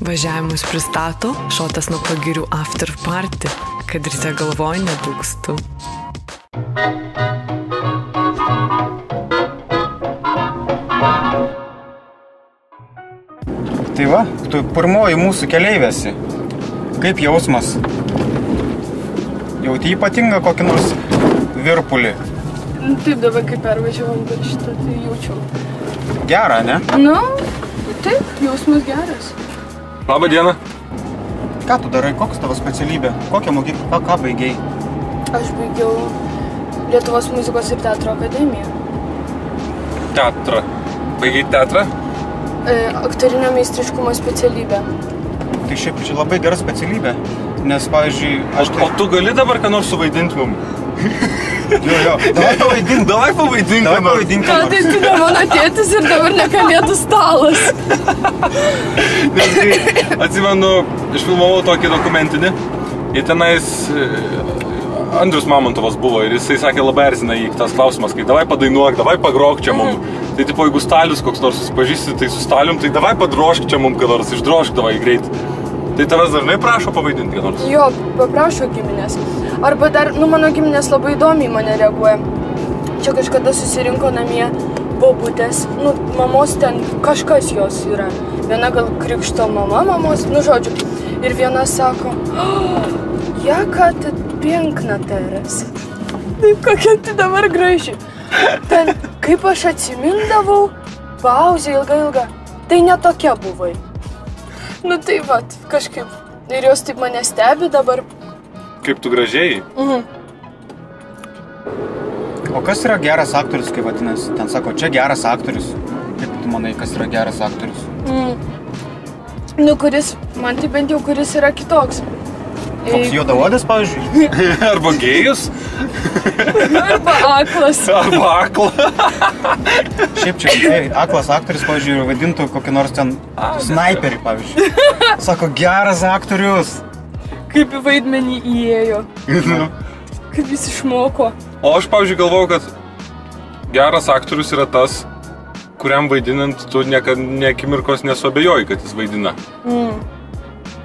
Važiavimus pristato Šotas nuo pagirių after party, kad ryte galvoj nedūkstu. Tai va, tu pirmoji mūsų keleivėsi. Kaip jausmas? Jauti ypatingą kokį nors virpulį? Taip, dabar kaip pervažiavom per šitą, tai jaučiau. Gerą, ne? Nu, taip, jausmas geras. Labą dieną. Ką tu darai? Koks tavo specialybė? Kokią mokyklą? Ką baigiai? Aš baigiau Lietuvos muzikos ir teatro akademiją. Teatrą. Baigiai teatrą? Aktorinio meistriškumo specialybę. Tai šiaip čia labai gera specialybė, nes, pavyzdžiui, O tu gali dabar ką nors suvaidinti mum? Jo, davai pavaidink. Davai pavaidink. Davai pavaidink. Ką tai tu ne mano tėtis ir dabar ne kalėdų stalas? Nes kai atsimenu, išfilmavau tokį dokumentinį ir tenais Andrius Mamontovas buvo ir jisai sakė, labai erzina jį tas klausimas, kai davai padainuok, davai pagrok čia mum. Tai tipo, jeigu Stalius koks nors susipažįsti, tai su Stalium, tai davai padrošk čia mum, ką nors išdrošk, davai greit. Tai tavęs dažnai prašo pavaidinti, ką nors? Jo, paprašau giminės. Arba dar, mano giminės labai įdomiai mane reaguoja. Čia kažkada susirinko namie bobutės, mamos ten kažkas jos yra. Viena gal krikšto mama mamos, žodžiu. Ir viena sako, jaka tu piękna teraz. Taip, kokia tu dabar graži. Ten, kaip aš atsimindavau, pauzė ilga. Tai ne tokia buvai. Tai vat, kažkaip. Ir jos taip mane stebi dabar. Kaip tu gražiai? O kas yra geras aktorius, kaip vadinasi? Ten sako, čia geras aktorius. Kaip tu manai, kas yra geras aktorius? Kuris, man tai bent jau kuris yra kitoks. Koks juodaodis, pavyzdžiui? Arba gėjus? Arba aklas. Arba akla. Šiaip čia aklas aktorius, pavyzdžiui, vadintų kokį nors ten sniperį, pavyzdžiui. Sako, geras aktorius. Kaip į vaidmenį įėjo. Kaip jis išmoko. O aš, pavyzdžiui, galvojau, kad geras aktorius yra tas, kuriam vaidinant tu ne akimirkos nesuabejoji, kad jis vaidina.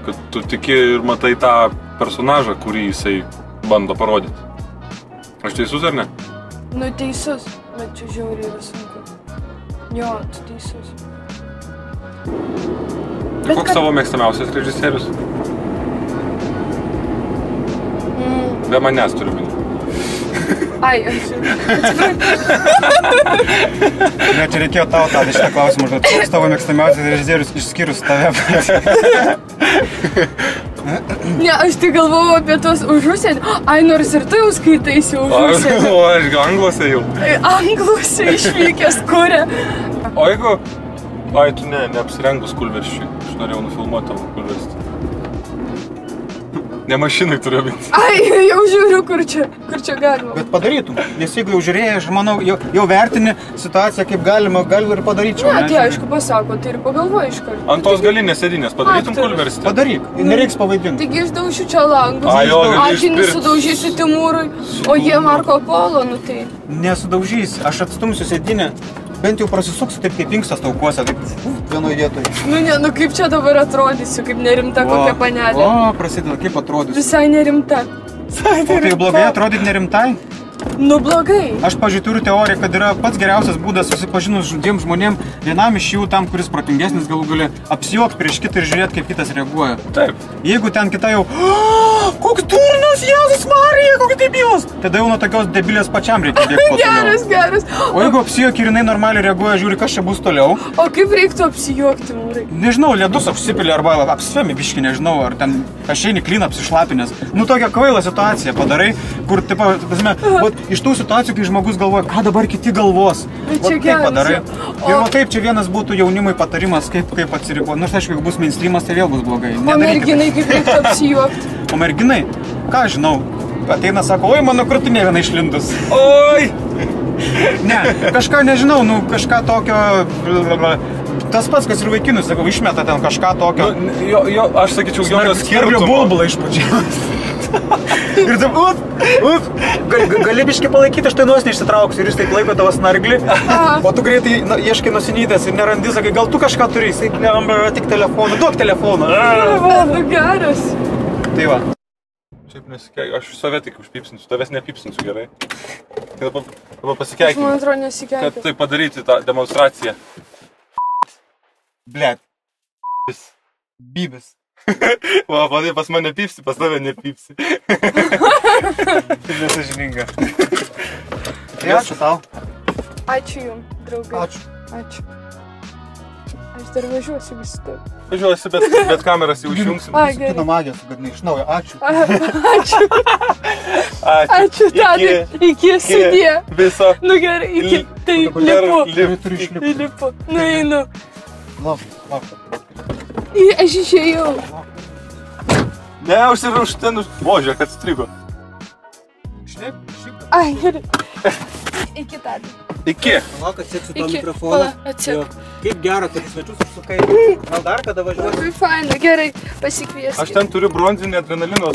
Kad tu tiki ir matai tą personažą, kurį jisai bando parodyti. Aš teisus ar ne? Teisus, bet čia žiauriai yra sunku. Jo, tu teisus. Tai koks savo mėgstamiausias režisierius? Be manęs turiu minį. Ai, aš Ne, čia reikėjo tau šitą klausimą užduoti. Koks tavo mėgstamiausias režisierius išskyrus tave? Ne, aš tai galvojau apie tuos už užsienį. Ai, nors ir tu jau skaitaisi už užsienį. O aš angluose jau. Angluose išvykęs kuria. O jeigu... Ai, tu neapsirengus kulverščiui. Aš norėjau nufilmuoti tavo kulverstį. Ne mašinai turiu minti. Ai, jau žiūriu, kur čia galima. Bet padarytum, nes jeigu jau žiūrėjai, aš manau, jau vertini situaciją, kaip galima, gal ir padaryčiau. Ne, tai aišku pasako, tai ir pagalvoji iš karto. Ant tos galinės sėdinės padarytum kulverstį? Padaryk, nereiks pavaidinti. Taigi išdaušiu čia langus. Akinius sudaužysiu Timūrui, o jie Marko Polo, tai... Nesudaužys, aš atstumsiu sėdinę, bent jau prasisuksiu taip kaip inkstas taukuose, taip vienoje vietoje. Kaip čia dabar atrodysiu, kaip nerimta kokia panelė. O, prasideda, kaip atrodysiu. Visai nerimta. O tai blogai atrodyti nerimtai? Blogai. Aš, pavyzdžiui, turiu teoriją, kad yra pats geriausias būdas susipažinus dviem žmonėm, vienam iš jų tam, kuris protingesnis, galų gali apsijuokti prieš kitą ir žiūrėti, kaip kitas reaguoja. Taip. Jeigu ten kita jau, koks durnas, Jėzus Marija, koks debilas, tada jau nuo tokios debilės pačiam reikia dėkti. Geras. O jeigu apsijuoki ir jinai normaliai reaguoja, žiūri, kas čia bus toliau. O kaip reiktų apsijuokti, Mūrai? Nežinau, ledus apsipilė arba apsvemi biškį, nežinau, ar ten ašeini klyną apsišlapinės. Tokia kvaila situacija padarai, kur, iš tų situacijų, kai žmogus galvoja, ką dabar kiti galvos. Taip padarai. Ir taip, čia vienas būtų jaunimui patarimas, kaip atsiriboti. Nors aišku, jeigu bus mainstreamas, tai vėl bus blogai. O merginai kaip reiktų apsijuokti? O merginai? Ką žinau? Ateina, sako, oi, mano krūtinė viena išlindus. Oi! Ne, kažką nežinau, kažką tokio... Tas pats, kas ir vaikinus, sakau, išmeta ten kažką tokio... Aš sakyčiau, jokio skirtumo. Bulbulą iš pačios. Ir taip, gali biškai palaikyti, aš tai nuos neišsitrauksiu ir jis taip laiko tavo snarglį. O tu greitai ieškai nusinytės ir nerandi, sakai, gal tu kažką turi, jisai tik telefoną, duok telefoną. Nu geras. Tai va. Šiaip nesikeikiu, aš save tik užpypsinsiu, tavęs nepypsinsiu gerai. Dabar Aš pasikeikim, man atrodo kad nesikeikiu. tai padaryti tą demonstraciją. Blet. Bybis. Va, vadai, pas mane pypsi, pas tave nepypsi. Tai nesažininga. Tai ačiū tau. Ačiū jums, draugai. Ačiū. Aš dar važiuosiu vis tu. Važiuosi, bet kameras jau išjungsim. Gerai. Kino magijos sugadinai iš naujo. Ačiū. Ačiū, tadai. Iki sudie. Viso. Nu gerai, iki. Tai lipu. Lipu. Nu einu. Lauk. Aš išėjau. Ne, užsirauš ten, bože, kad strigo. Ai, gerai. Iki tadai. Iki. Lauk, atsieksiu tą Iki. mikrofoną. Pala, atsiek. Kaip gera, kad svečius užsukai. Gal dar kada važiuosi? Labai faina, gerai, pasikvieskit. Aš ten turiu bronzinį adrenalino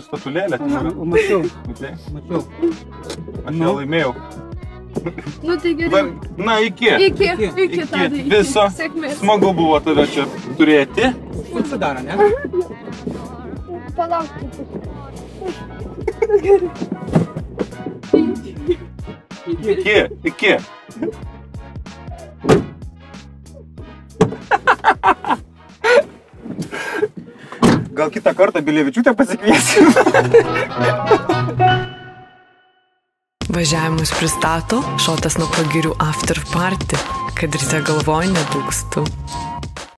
statulėlę. Mačiau. Mačiau. Aš ją laimėjau. Nu tai gerai. Na, iki. Iki tadai. Viso. Sėkmės. Smagu buvo tave čia turėti. Užsidaro, ne? Palauk. Iki. Gal kitą kartą Bilevičiūtę pasikviesiu? Važiavimus pristato Šotas nuo Pagirių After Party, kad ryte galvoj nedūkstų.